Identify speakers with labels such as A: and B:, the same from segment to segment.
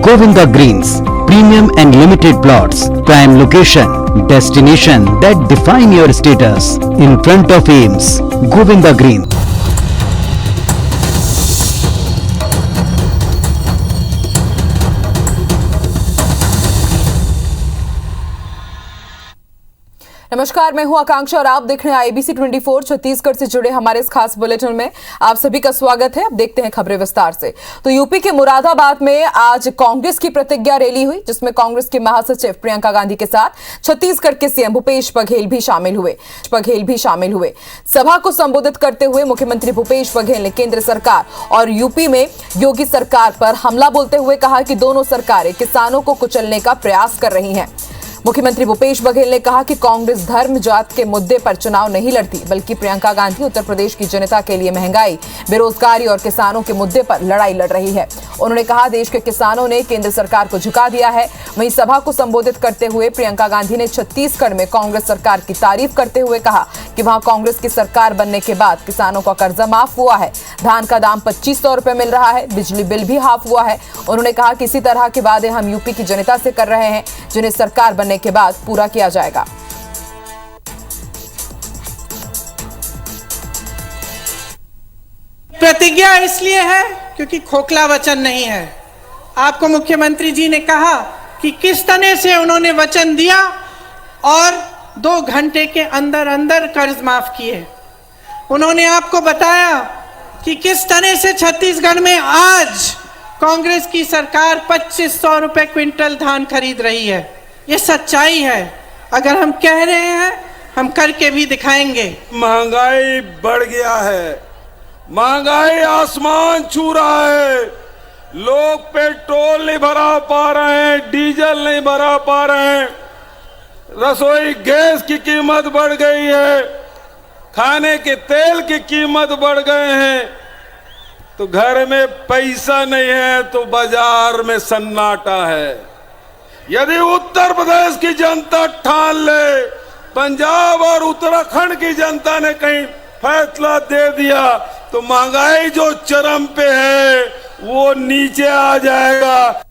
A: Govinda Greens, premium and limited plots, prime location, destination that define your status. In front of Ames, Govinda Greens.
B: नमस्कार, मैं हूं आकांक्षा और आप देख रहे हैं IBC 24 छत्तीसगढ़ से जुड़े हमारे इस खास बुलेटिन में आप सभी का स्वागत है। अब देखते हैं खबरें विस्तार से। तो यूपी के मुरादाबाद में आज कांग्रेस की प्रतिज्ञा रैली हुई, जिसमें कांग्रेस के महासचिव प्रियंका गांधी के साथ छत्तीसगढ़ के सीएम भूपेश बघेल भी शामिल हुए। सभा को संबोधित करते हुए मुख्यमंत्री भूपेश बघेल ने केंद्र सरकार और यूपी में योगी सरकार पर हमला बोलते हुए कहा कि दोनों सरकारें किसानों को कुचलने का प्रयास कर रही हैं। मुख्यमंत्री भूपेश बघेल ने कहा कि कांग्रेस धर्म जात के मुद्दे पर चुनाव नहीं लड़ती, बल्कि प्रियंका गांधी उत्तर प्रदेश की जनता के लिए महंगाई, बेरोजगारी और किसानों के मुद्दे पर लड़ाई लड़ रही है। उन्होंने कहा देश के किसानों ने केंद्र सरकार को झुका दिया है। वहीं सभा को संबोधित करते हुए प्रियंका गांधी ने छत्तीसगढ़ में कांग्रेस सरकार की तारीफ करते हुए कहा कि वहां कांग्रेस की सरकार बनने के बाद किसानों का कर्जा माफ हुआ है, धान का दाम 2500 रुपए मिल रहा है, बिजली बिल भी हाफ हुआ है। उन्होंने कहा कि इसी तरह के वादे हम यूपी की जनता से कर रहे हैं, जिन्हें सरकार बनने के बाद पूरा किया जाएगा।
C: प्रतिज्ञा इसलिए है क्योंकि खोखला वचन नहीं है। आपको मुख्यमंत्री जी ने कहा कि किस तरह से उन्होंने वचन दिया और 2 घंटे के अंदर अंदर कर्ज माफ किए। उन्होंने आपको बताया कि किस तरह से छत्तीसगढ़ में आज कांग्रेस की सरकार 2500 रुपए क्विंटल धान खरीद रही है। ये सच्चाई है। अगर हम कह रहे हैं, हम करके भी दिखाएंगे।
D: महंगाई बढ़ गया है, महंगाई आसमान छू रहा है। लोग पेट्रोल नहीं भरा पा रहे हैं, डीजल नहीं भरा पा रहे हैं, रसोई गैस की कीमत बढ़ गई है, खाने के तेल की कीमत बढ़ गए हैं। तो घर में पैसा नहीं है तो बाजार में सन्नाटा है। यदि उत्तर प्रदेश की जनता ठान ले, पंजाब और उत्तराखंड की जनता ने कहीं फैसला दे दिया, तो महंगाई जो चरम पे है वो नीचे आ जाएगा।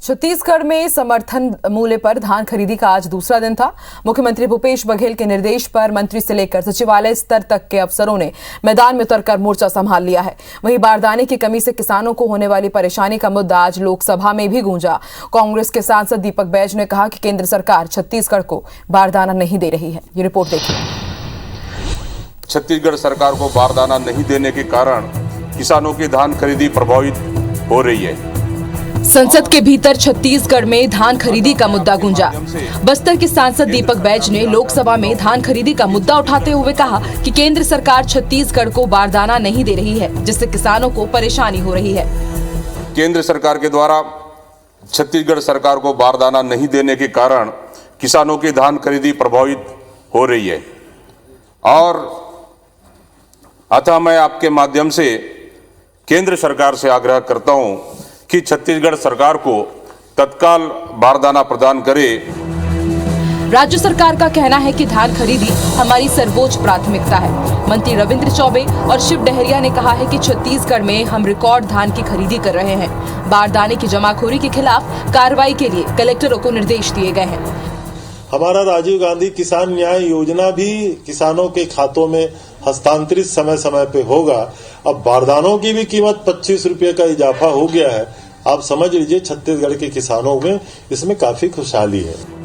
B: छत्तीसगढ़ में समर्थन मूल्य पर धान खरीदी का आज दूसरा दिन था। मुख्यमंत्री भूपेश बघेल के निर्देश पर मंत्री से लेकर सचिवालय स्तर तक के अफसरों ने मैदान में उतरकर मोर्चा संभाल लिया है। वहीं बारदाने की कमी से किसानों को होने वाली परेशानी का मुद्दा आज लोकसभा में भी गूंजा। कांग्रेस के सांसद दीपक बैज ने कहा कि केंद्र सरकार छत्तीसगढ़ को बारदाना नहीं दे रही है। ये रिपोर्ट देखिए।
E: छत्तीसगढ़ सरकार को बारदाना नहीं देने के कारण किसानों की धान खरीदी प्रभावित हो रही है।
B: संसद के भीतर छत्तीसगढ़ में धान खरीदी का मुद्दा गूंजा। बस्तर के सांसद दीपक बैज ने लोकसभा में धान खरीदी का मुद्दा उठाते हुए कहा कि केंद्र सरकार छत्तीसगढ़ को बारदाना नहीं दे रही है, जिससे किसानों को परेशानी हो रही है।
E: केंद्र सरकार के द्वारा छत्तीसगढ़ सरकार को बारदाना नहीं देने के कारण किसानों की धान खरीदी प्रभावित हो रही है और अतः मैं आपके माध्यम से केंद्र सरकार से आग्रह करता हूं कि छत्तीसगढ़ सरकार को तत्काल बारदाना प्रदान करे।
B: राज्य सरकार का कहना है कि धान खरीदी हमारी सर्वोच्च प्राथमिकता है। मंत्री रविंद्र चौबे और शिव डहरिया ने कहा है कि छत्तीसगढ़ में हम रिकॉर्ड धान की खरीदी कर रहे हैं। बारदाने की जमाखोरी के खिलाफ कार्रवाई के लिए कलेक्टरों को निर्देश दिए गए हैं।
F: हमारा राजीव गांधी किसान न्याय योजना भी किसानों के खातों में हस्तांतरित समय समय पे होगा। अब बारदानों की भी कीमत 25 रुपये का इजाफा हो गया है। आप समझ लीजिए छत्तीसगढ़ के किसानों में इसमें काफी खुशहाली है।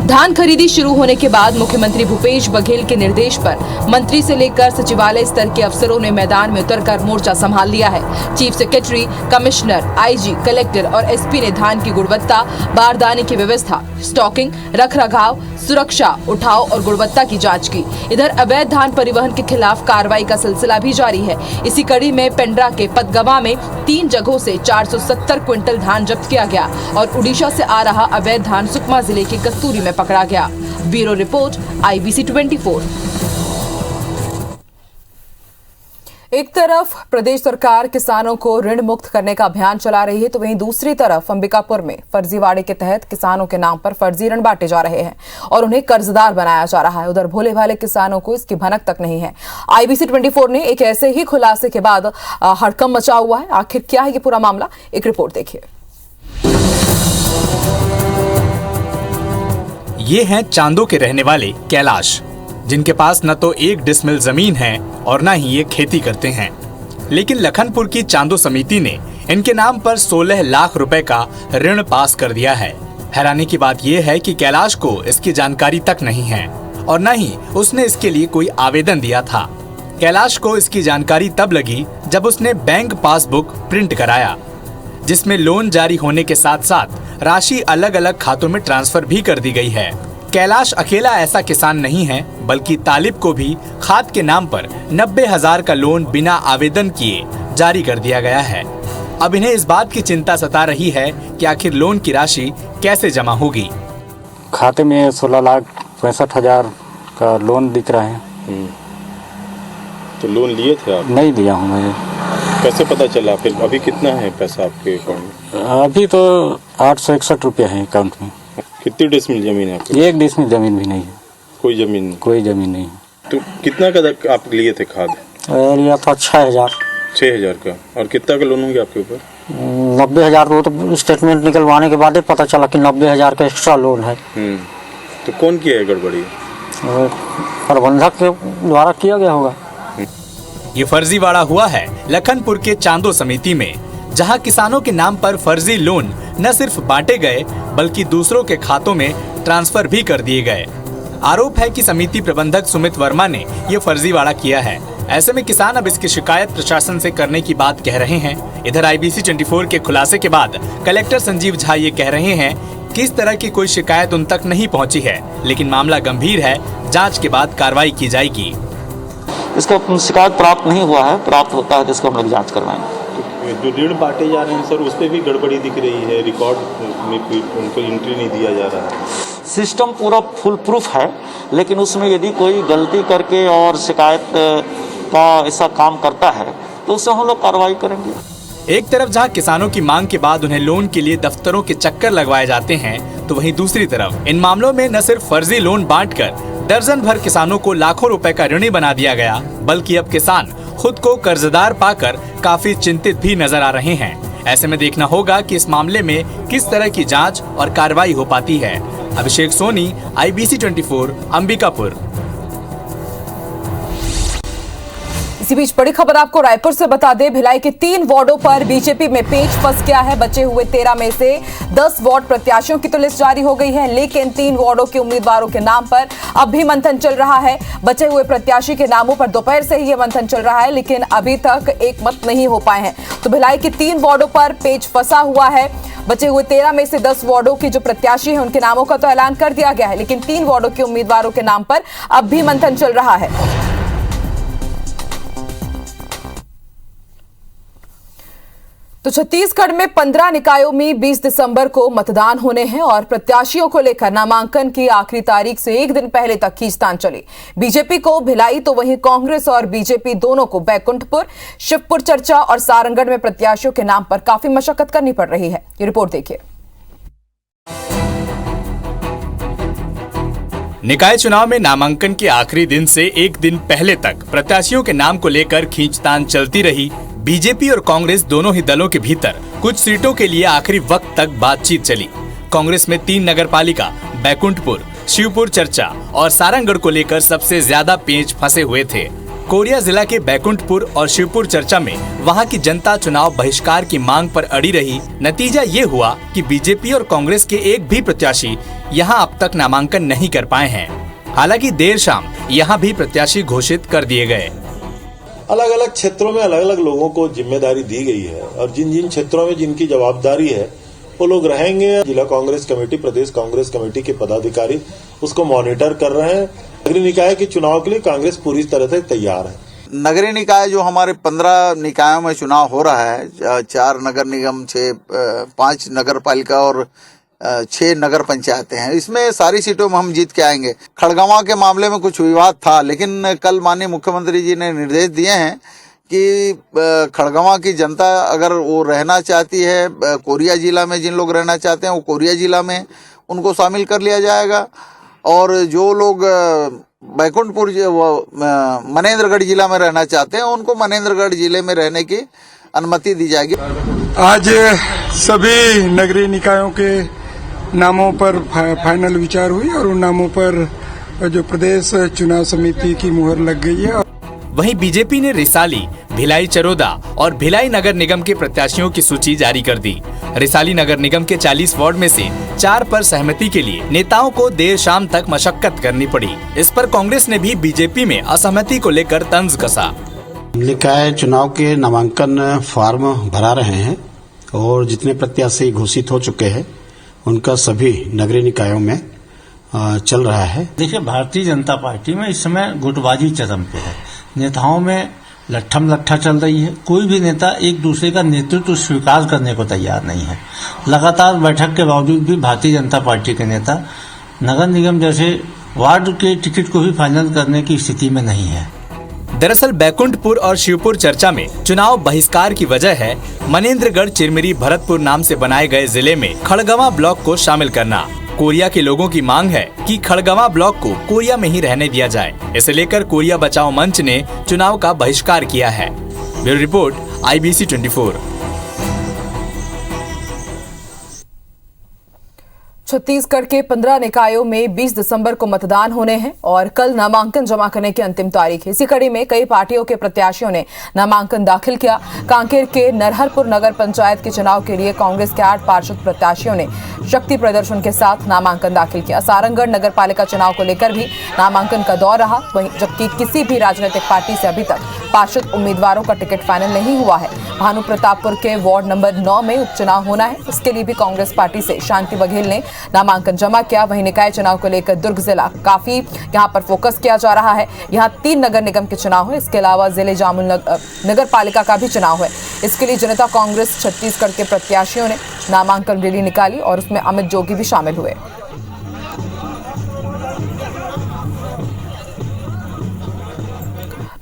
B: धान खरीदी शुरू होने के बाद मुख्यमंत्री भूपेश बघेल के निर्देश पर मंत्री से लेकर सचिवालय स्तर के अफसरों ने मैदान में उतरकर मोर्चा संभाल लिया है। Chief secretary, commissioner, IG, collector और एसपी ने धान की गुणवत्ता, बारदाने की व्यवस्था, स्टॉकिंग, रखरखाव, सुरक्षा, उठाव और गुणवत्ता की जांच की। इधर अवैध धान परिवहन के खिलाफ कार्रवाई का सिलसिला भी जारी है। इसी कड़ी में पेंड्रा के पतगवा में 3 जगहों से 470 क्विंटल धान जब्त किया गया और उड़ीसा से आ रहा अवैध धान सुकमा जिले के कस्तूरी में पकड़ा गया। Bureau report, IBC 24। एक तरफ प्रदेश सरकार किसानों को ऋण मुक्त करने का अभियान चला रही है, तो वहीं दूसरी तरफ अंबिकापुर में फर्जीवाड़े के तहत किसानों के नाम पर फर्जी ऋण बांटे जा रहे हैं और उन्हें कर्जदार बनाया जा रहा है। उधर भोले भाले किसानों को इसकी भनक तक नहीं है। IBC 24 ने एक ऐसे ही खुलासे के बाद हड़कंप मचा हुआ है। आखिर क्या है ये पूरा मामला, एक रिपोर्ट देखिए।
G: ये हैं चांदो के रहने वाले कैलाश, जिनके पास न तो 1 डिसमिल जमीन है और न ही ये खेती करते हैं। लेकिन लखनपुर की चांदो समिति ने इनके नाम पर 16 लाख रुपए का ऋण पास कर दिया है। हैरानी की बात यह है कि कैलाश को इसकी जानकारी तक नहीं है और न ही उसने इसके लिए कोई आवेदन दिया था। कैलाश को इसकी जानकारी तब लगी जब उसने बैंक पासबुक प्रिंट कराया, जिसमें लोन जारी होने के साथ साथ राशि अलग अलग खातों में ट्रांसफर भी कर दी गई है। कैलाश अकेला ऐसा किसान नहीं है, बल्कि तालिब को भी खाद के नाम पर 90,000 का लोन बिना आवेदन किए जारी कर दिया गया है। अब इन्हें इस बात की चिंता सता रही है कि आखिर लोन की राशि कैसे जमा होगी।
H: खाते में 16,65,000 का लोन दिख रहा है।
I: तो लोन लिए थे आप?
H: नहीं लिया हूँ मैं।
I: कैसे पता चला? फिर अभी कितना है पैसा आपके अकाउंट में?
H: अभी तो 861 रुपया है अकाउंट में।
I: कितनी डिसमिल जमीन है आपकी?
H: 1 डिसमिल जमीन भी नहीं है।
I: कोई जमीन नहीं?
H: कोई जमीन नहीं है।
I: तो कितना का आप लिए थे खाद?
H: लिया था 6,000।
I: 6,000 का। और कितना का लोन हो गया आपके ऊपर?
H: 90,000। वो तो स्टेटमेंट निकलवाने के बाद ही पता चला कि 90,000 का एक्स्ट्रा लोन है।
I: तो कौन किया है गड़बड़ी?
H: प्रबंधक के द्वारा किया गया होगा।
G: ये फर्जीवाड़ा हुआ है लखनपुर के चांदो समिति में, जहां किसानों के नाम पर फर्जी लोन न सिर्फ बांटे गए बल्कि दूसरों के खातों में ट्रांसफर भी कर दिए गए। आरोप है कि समिति प्रबंधक सुमित वर्मा ने ये फर्जीवाड़ा किया है। ऐसे में किसान अब इसकी शिकायत प्रशासन से करने की बात कह रहे हैं। इधर IBC 24 के खुलासे के बाद कलेक्टर संजीव झा ये कह रहे हैं कि इस तरह की कोई शिकायत उन तक नहीं पहुंची है, लेकिन मामला गंभीर है, जांच के बाद कार्रवाई की जाएगी।
J: इसका शिकायत प्राप्त नहीं हुआ है, प्राप्त होता है तो इसको हम लोग जाँच करवाएंगे।
I: जो ऋण बांटे जा रहे हैं सर, उस पर भी गड़बड़ी दिख रही है। रिकॉर्ड में उनको एंट्री नहीं दिया जा रहा है।
J: सिस्टम पूरा फुल प्रूफ है, लेकिन उसमें यदि कोई गलती करके और शिकायत का ऐसा काम करता है तो उससे हम लोग कार्रवाई करेंगे।
G: एक तरफ जहां किसानों की मांग के बाद उन्हें लोन के लिए दफ्तरों के चक्कर लगवाए जाते हैं, तो वहीं दूसरी तरफ इन मामलों में न सिर्फ फर्जी लोन बांटकर दर्जन भर किसानों को लाखों रुपए का ऋणी बना दिया गया, बल्कि अब किसान खुद को कर्जदार पाकर काफी चिंतित भी नजर आ रहे हैं। ऐसे में देखना होगा कि इस मामले में किस तरह की जांच और कार्रवाई हो पाती है। अभिषेक सोनी, IBC 24, अंबिकापुर।
B: इसी बीच बड़ी खबर आपको रायपुर से बता दें, भिलाई के 3 वार्डों पर बीजेपी में पेच फंस गया है। बचे हुए 13 में से 10 वार्ड प्रत्याशियों की तो लिस्ट जारी हो गई है, लेकिन 3 वार्डों के उम्मीदवारों के नाम पर अब भी मंथन चल रहा है। बचे हुए प्रत्याशी के नामों पर दोपहर से ही यह मंथन चल रहा है, लेकिन अभी तक एक मत नहीं हो पाए हैं। तो भिलाई के 3 वार्डों पर पेच फंसा हुआ है। बचे हुए 13 में से 10 वार्डों के जो प्रत्याशी हैं उनके नामों का तो ऐलान कर दिया गया है, लेकिन 3 वार्डों के उम्मीदवारों के नाम पर अब भी मंथन चल रहा है। तो छत्तीसगढ़ में 15 निकायों में 20 दिसंबर को मतदान होने हैं और प्रत्याशियों को लेकर नामांकन की आखिरी तारीख से एक दिन पहले तक खींचतान चली। बीजेपी को भिलाई तो वहीं कांग्रेस और बीजेपी दोनों को बैकुंठपुर, शिवपुर चर्चा और सारंगढ़ में प्रत्याशियों के नाम पर काफी मशक्कत करनी पड़ रही है। ये रिपोर्ट देखिए।
G: निकाय चुनाव में नामांकन के आखिरी दिन से एक दिन पहले तक प्रत्याशियों के नाम को लेकर खींचतान चलती रही। बीजेपी और कांग्रेस दोनों ही दलों के भीतर कुछ सीटों के लिए आखिरी वक्त तक बातचीत चली। कांग्रेस में 3 नगरपालिका बैकुंठपुर, शिवपुर चर्चा और सारंगढ़ को लेकर सबसे ज्यादा पेच फंसे हुए थे। कोरिया जिला के बैकुंठपुर और शिवपुर चर्चा में वहां की जनता चुनाव बहिष्कार की मांग पर अड़ी रही। नतीजा ये हुआ कि बीजेपी और कांग्रेस के एक भी प्रत्याशी यहां अब तक नामांकन नहीं कर पाए हैं। हालांकि देर शाम यहां भी प्रत्याशी घोषित कर दिए गए।
F: अलग अलग क्षेत्रों में अलग अलग लोगों को जिम्मेदारी दी गई है और जिन जिन क्षेत्रों में जिनकी जवाबदारी है वो लोग रहेंगे। जिला कांग्रेस कमेटी, प्रदेश कांग्रेस कमेटी के पदाधिकारी उसको मॉनिटर कर रहे हैं। नगरीय निकाय के चुनाव के लिए कांग्रेस पूरी तरह से तैयार है।
K: नगरीय निकाय जो हमारे 15 निकायों में चुनाव हो रहा है, 4 नगर निगम, 5 नगर पालिका और 6 नगर पंचायतें हैं, इसमें सारी सीटों में हम जीत के आएंगे। खड़गवां के मामले में कुछ विवाद था, लेकिन कल माननीय मुख्यमंत्री जी ने निर्देश दिए हैं कि खड़गवां की जनता अगर वो रहना चाहती है, कोरिया जिला में जिन लोग रहना चाहते हैं वो कोरिया जिला में उनको शामिल कर लिया जाएगा, और जो लोग बैकुंठपुर मनेंद्रगढ़ जिला में रहना चाहते हैं उनको मनेंद्रगढ़ जिले में रहने की अनुमति दी जाएगी।
L: आज सभी नगरीय निकायों के नामों पर फाइनल विचार हुई और उन नामों पर जो प्रदेश चुनाव समिति की मुहर लग गई है।
G: वहीं बीजेपी ने रिसाली, भिलाई चरोदा और भिलाई नगर निगम के प्रत्याशियों की सूची जारी कर दी। रिसाली नगर निगम के 40 वार्ड में से 4 पर सहमति के लिए नेताओं को देर शाम तक मशक्कत करनी पड़ी। इस पर कांग्रेस ने भी बीजेपी में असहमति को लेकर तंज कसा।
M: निकाय चुनाव के नामांकन फॉर्म भरा रहे हैं और जितने प्रत्याशी घोषित हो चुके हैं उनका सभी नगरीय निकायों में चल रहा है।
N: देखिए, भारतीय जनता पार्टी में इस समय गुटबाजी चरम पे है। नेताओं में लट्ठम लट्ठा चल रही है। कोई भी नेता एक दूसरे का नेतृत्व स्वीकार करने को तैयार नहीं है। लगातार बैठक के बावजूद भी भारतीय जनता पार्टी के नेता नगर निगम जैसे वार्ड के टिकट को भी फाइनल करने की स्थिति में नहीं है।
G: दरअसल बैकुंठपुर और शिवपुर चर्चा में चुनाव बहिष्कार की वजह है मनेंद्रगढ़, चिरमिरी, भरतपुर नाम से बनाए गए जिले में खड़गवां ब्लॉक को शामिल करना। कोरिया के लोगों की मांग है कि खड़गवां ब्लॉक को कोरिया में ही रहने दिया जाए। इसे लेकर कोरिया बचाओ मंच ने चुनाव का बहिष्कार किया है। Bureau report, IBC 24।
B: छत्तीसगढ़ के 15 निकायों में 20 दिसंबर को मतदान होने हैं और कल नामांकन जमा करने की अंतिम तारीख है। इसी कड़ी में कई पार्टियों के प्रत्याशियों ने नामांकन दाखिल किया। कांकेर के नरहरपुर नगर पंचायत के चुनाव के लिए कांग्रेस के 8 पार्षद प्रत्याशियों ने शक्ति प्रदर्शन के साथ नामांकन दाखिल किया। सारंगगढ़ नगर पालिका चुनाव को लेकर भी नामांकन का दौर रहा, वहीं जबकि किसी भी राजनीतिक पार्टी से अभी तक पार्षद उम्मीदवारों का टिकट फाइनल नहीं हुआ है। भानु प्रतापपुर के वार्ड नंबर 9 में उपचुनाव होना है। इसके लिए भी कांग्रेस पार्टी से शांति बघेल ने नामांकन जमा किया। वहीं निकाय चुनाव को लेकर दुर्ग जिला काफी यहां पर फोकस किया जा रहा है। यहां 3 नगर निगम के चुनाव है। इसके अलावा जिले जामुल नगर पालिका का भी चुनाव है। इसके लिए जनता कांग्रेस छत्तीसगढ़ के प्रत्याशियों ने नामांकन रैली निकाली और उसमें अमित जोगी भी शामिल हुए।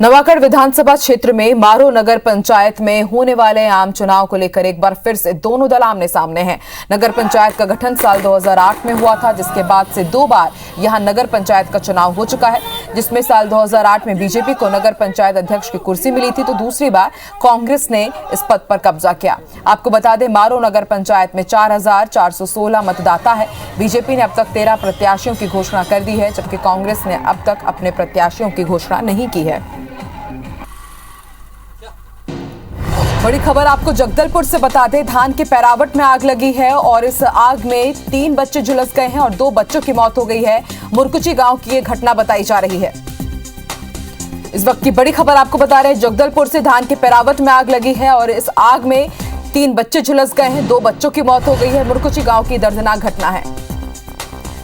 B: नवागढ़ विधानसभा क्षेत्र में मारो नगर पंचायत में होने वाले आम चुनाव को लेकर एक बार फिर से दोनों दल आमने सामने हैं। नगर पंचायत का गठन साल 2008 में हुआ था, जिसके बाद से 2 बार यहां नगर पंचायत का चुनाव हो चुका है, जिसमें साल 2008 में बीजेपी को नगर पंचायत अध्यक्ष की कुर्सी मिली थी, तो दूसरी बार कांग्रेस ने इस पद पर कब्जा किया। आपको बता दें, मारो नगर पंचायत में 4416 मतदाता है। बीजेपी ने अब तक 13 प्रत्याशियों की घोषणा कर दी है, जबकि कांग्रेस ने अब तक अपने प्रत्याशियों की घोषणा नहीं की है। बड़ी खबर आपको जगदलपुर से बता दें, धान के पैरावट में आग लगी है और इस आग में 3 बच्चे झुलस गए हैं और 2 बच्चों की मौत हो गई है। मुरकुची गांव की ये घटना बताई जा रही है। इस वक्त की बड़ी खबर आपको बता रहे हैं, जगदलपुर से धान के पैरावट में आग लगी है और इस आग में 3 बच्चे झुलस गए हैं, 2 बच्चों की मौत हो गई है। मुरकुची गांव की दर्दनाक घटना है।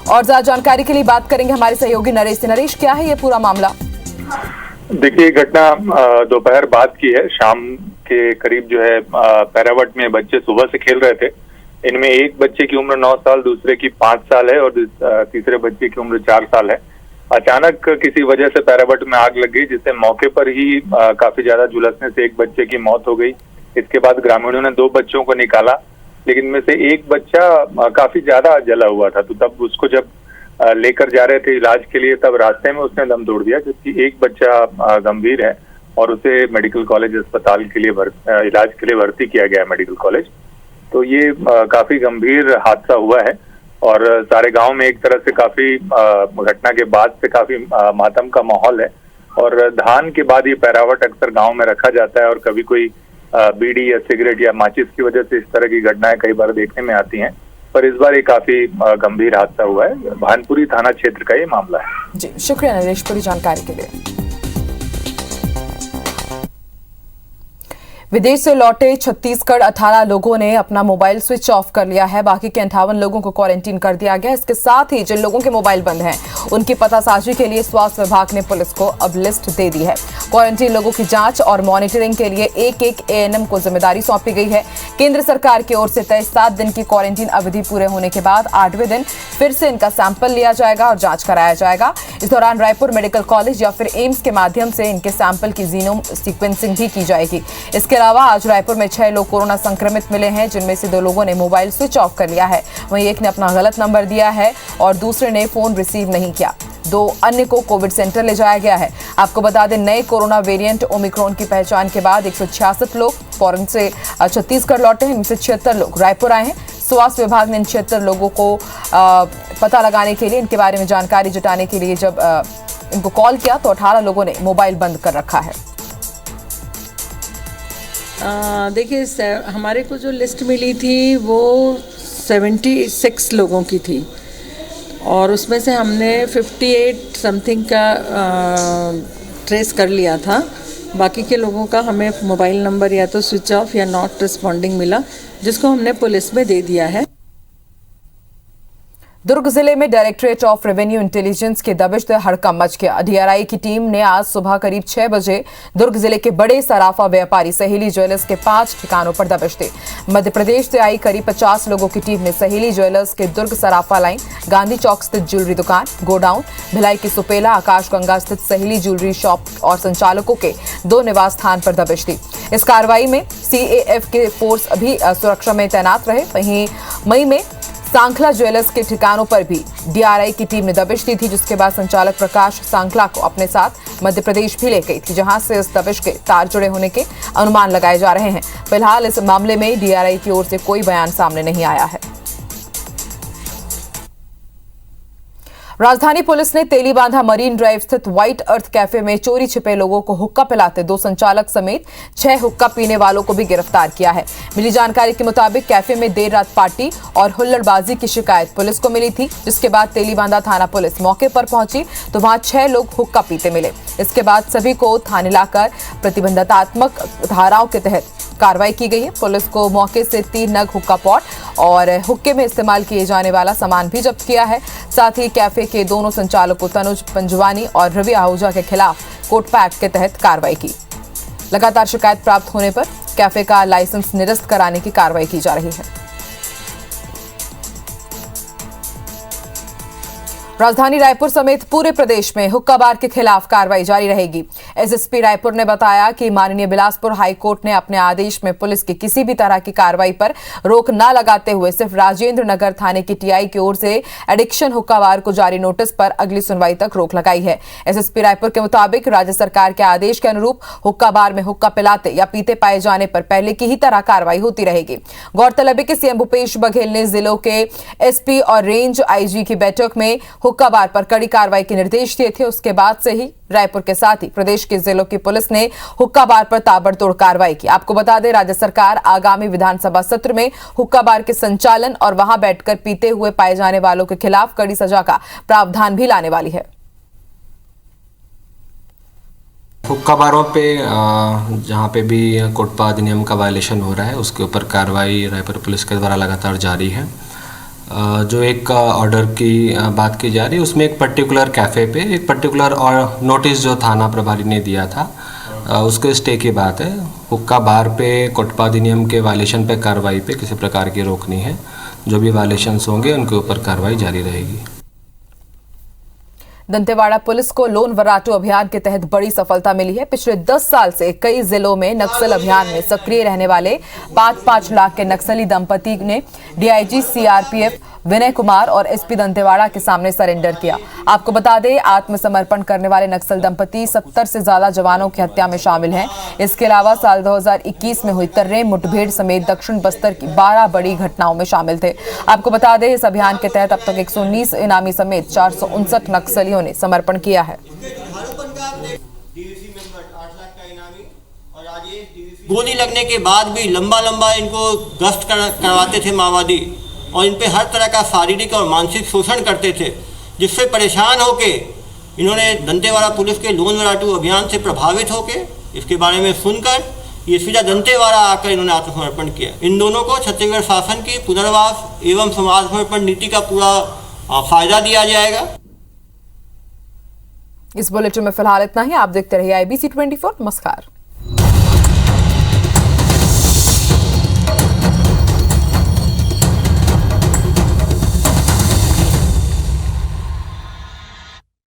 B: और ज्यादा जानकारी के लिए बात करेंगे हमारे सहयोगी नरेश से। नरेश, क्या है ये पूरा मामला?
O: देखिए, घटना दोपहर बाद की है। शाम के करीब जो है पैरावट में बच्चे सुबह से खेल रहे थे। इनमें एक बच्चे की उम्र 9 साल, दूसरे की 5 साल है और तीसरे बच्चे की उम्र 4 साल है। अचानक किसी वजह से पैरावट में आग लग गई, जिससे मौके पर ही काफी ज्यादा झुलसने से एक बच्चे की मौत हो गई। इसके बाद ग्रामीणों ने 2 बच्चों को निकाला, लेकिन इनमें से एक बच्चा काफी ज्यादा जला हुआ था, तो तब उसको जब लेकर जा रहे थे इलाज के लिए, तब रास्ते में उसने दम तोड़ दिया, जबकि एक बच्चा गंभीर है और उसे मेडिकल कॉलेज अस्पताल के लिए इलाज के लिए भर्ती किया गया है मेडिकल कॉलेज। तो ये काफी गंभीर हादसा हुआ है और सारे गांव में एक तरह से काफी घटना के बाद से काफी मातम का माहौल है। और धान के बाद ये पैरावट अक्सर गांव में रखा जाता है और कभी कोई बीड़ी या सिगरेट या माचिस की वजह से इस तरह की घटनाएं कई बार देखने में आती हैं, पर इस बार ये काफी गंभीर हादसा हुआ है। भानपुरी थाना क्षेत्र का ये मामला है।
B: जी, शुक्रिया नरेश पूरी जानकारी के लिए। विदेश से लौटे छत्तीसगढ़ 18 लोगों ने अपना मोबाइल स्विच ऑफ कर लिया है। बाकी के 58 लोगों को क्वारंटीन कर दिया गया। इसके साथ ही जिन लोगों के मोबाइल बंद हैं उनकी पतासाजी के लिए स्वास्थ्य विभाग ने पुलिस को अब लिस्ट दे दी है। क्वारंटीन लोगों की जांच और मॉनिटरिंग के लिए एक एएनएम को जिम्मेदारी सौंपी गई है। केंद्र सरकार की ओर से तय 7 दिन की क्वारंटीन अवधि पूरे होने के बाद 8वें दिन फिर से इनका सैंपल लिया जाएगा और जांच कराया जाएगा। इस दौरान रायपुर मेडिकल कॉलेज या फिर एम्स के माध्यम से इनके सैंपल की जीनोम सीक्वेंसिंग भी की जाएगी। इसके अलावा आज रायपुर में 6 लोग कोरोना संक्रमित मिले हैं, जिनमें से 2 लोगों ने मोबाइल स्विच ऑफ कर लिया है। वहीं एक ने अपना गलत नंबर दिया है और दूसरे ने फोन रिसीव नहीं किया। 2 अन्य को कोविड सेंटर ले जाया गया है। आपको बता दें, नए कोरोना वेरिएंट ओमिक्रॉन की पहचान के बाद 166 लोग फॉरेन से छत्तीसगढ़ लौटे हैं। इनमें से 76 लोग रायपुर आए हैं। स्वास्थ्य विभाग ने इन 76 लोगों को पता लगाने के लिए, इनके बारे में जानकारी जुटाने के लिए जब इनको कॉल किया तो 18 लोगों ने मोबाइल बंद कर रखा है।
P: देखिए, हमारे को जो लिस्ट मिली थी वो 76 लोगों की थी और उसमें से हमने 58 समथिंग का ट्रेस कर लिया था। बाकी के लोगों का हमें मोबाइल नंबर या तो स्विच ऑफ या नॉट रिस्पॉन्डिंग मिला, जिसको हमने पुलिस में दे दिया है।
B: दुर्ग जिले में डायरेक्टरेट ऑफ रेवेन्यू इंटेलिजेंस के दबिश से हड़कंप मच गया। डीआरआई की टीम ने आज सुबह करीब 6 बजे दुर्ग जिले के बड़े सराफा व्यापारी सहेली ज्वेलर्स के 5 ठिकानों पर दबिश दी। मध्य प्रदेश से आई करीब 50 लोगों की टीम ने सहेली ज्वेलर्स के दुर्ग सराफा लाइन, गांधी चौक स्थित ज्वेलरी दुकान, गोडाउन, भिलाई की सुपेला, आकाशगंगा स्थित सहेली ज्वेलरी शॉप और संचालकों के 2 निवास स्थान पर दबिश दी। इस कार्रवाई में सीएएफ के फोर्स भी सुरक्षा में तैनात रहे। वहीं मई में सांखला ज्वेलर्स के ठिकानों पर भी डीआरआई की टीम ने दबिश दी थी, जिसके बाद संचालक प्रकाश सांखला को अपने साथ मध्य प्रदेश भी ले गई थी, जहां से इस दबिश के तार जुड़े होने के अनुमान लगाए जा रहे हैं। फिलहाल इस मामले में डीआरआई की ओर से कोई बयान सामने नहीं आया है। राजधानी पुलिस ने तेलीबांधा मरीन ड्राइव स्थित व्हाइट अर्थ कैफे में चोरी छिपे लोगों को हुक्का पिलाते 2 संचालक समेत 6 हुक्का पीने वालों को भी गिरफ्तार किया है। मिली जानकारी के मुताबिक कैफे में देर रात पार्टी और हुल्लड़बाजी की शिकायत पुलिस को मिली थी, जिसके बाद तेलीबांधा थाना पुलिस मौके पर पहुंची तो वहां 6 लोग हुक्का पीते मिले। इसके बाद सभी को थाने लाकर प्रतिबंधात्मक धाराओं के तहत कार्रवाई की गई है। पुलिस को मौके से 3 नग हुक्का पॉट और हुक्के में इस्तेमाल किए जाने वाला सामान भी जब्त किया है। साथ ही कैफे के दोनों संचालकों तनुज पंजवानी और रवि आहूजा के खिलाफ कोर्ट एक्ट के तहत कार्रवाई की। लगातार शिकायत प्राप्त होने पर कैफे का लाइसेंस निरस्त कराने की कार्रवाई की जा रही है। राजधानी रायपुर समेत पूरे प्रदेश में हुक्का बार के खिलाफ कार्रवाई जारी रहेगी। एसएसपी रायपुर ने बताया कि माननीय बिलासपुर हाईकोर्ट ने अपने आदेश में पुलिस की किसी भी तरह की कार्रवाई पर रोक न लगाते हुए सिर्फ राजेंद्र नगर थाने की टीआई की ओर से एडिक्शन हुक्का बार को जारी नोटिस पर अगली सुनवाई तक रोक लगाई है। एसएसपी रायपुर के मुताबिक राज्य सरकार के आदेश के अनुरूप हुक्का बार में हुक्का पिलाते या पीते पाए जाने पर पहले की ही तरह कार्रवाई होती रहेगी। गौरतलब है कि सीएम भूपेश बघेल ने जिलों के एसपी और रेंज आईजी की बैठक में हुक्का बार पर कड़ी कार्रवाई के निर्देश दिए थे। उसके बाद से ही रायपुर के साथ ही प्रदेश के जिलों की पुलिस ने हुक्का बार पर ताबड़तोड़ कार्रवाई की। आपको बता दें, राज्य सरकार आगामी विधानसभा सत्र में हुक्का बार के संचालन और वहां बैठकर पीते हुए पाए जाने वालों के खिलाफ कड़ी सजा का प्रावधान भी लाने वाली है।
Q: हुक्का बारों पे जहाँ पे भी कोटपा अधिनियम का वायलेशन हो रहा है उसके ऊपर कार्रवाई रायपुर पुलिस के द्वारा लगातार जारी है। जो एक ऑर्डर की बात की जा रही है उसमें एक पर्टिकुलर कैफ़े पे एक पर्टिकुलर और नोटिस जो थाना प्रभारी ने दिया था उसके स्टे की बात है। हुक्का बार पे कोटपा अधिनियम के वायलेशन पे कार्रवाई पे किसी प्रकार की रोक नहीं है। जो भी वायलेशंस होंगे उनके ऊपर कार्रवाई जारी रहेगी।
B: दंतेवाड़ा पुलिस को लोन वर्राटू अभियान के तहत बड़ी सफलता मिली है। पिछले 10 साल से कई जिलों में नक्सल अभियान में सक्रिय रहने वाले 5-5 लाख के नक्सली दंपति ने डीआईजी सीआरपीएफ विनय कुमार और एसपी दंतेवाड़ा के सामने सरेंडर किया। आपको बता दें, आत्मसमर्पण करने वाले नक्सल दंपति 70 से ज्यादा जवानों की हत्या में शामिल हैं। इसके अलावा साल 2021 में हुई तर्रेम मुठभेड़ समेत दक्षिण बस्तर की 12 बड़ी घटनाओं में शामिल थे। आपको बता दें, इस अभियान के तहत अब तक 119 इनामी समेत 459 नक्सलियों ने समर्पण किया है।
R: गोली लगने के बाद भी लंबा इनको गश्त करवाते थे माओवादी और इन पे हर तरह का शारीरिक और मानसिक शोषण करते थे, जिससे परेशान होके इन्होंने दंतेवाड़ा पुलिस के लोन वर्राटू अभियान से प्रभावित होके इसके बारे में सुनकर ये सीधा दंतेवाड़ा आकर इन्होंने आत्मसमर्पण किया। इन दोनों को छत्तीसगढ़ शासन की पुनर्वास एवं समाज समर्पण नीति का पूरा फायदा दिया जाएगा।
B: इस बुलेटिन में फिलहाल इतना ही। आप देखते रहिए IBC 24। नमस्कार।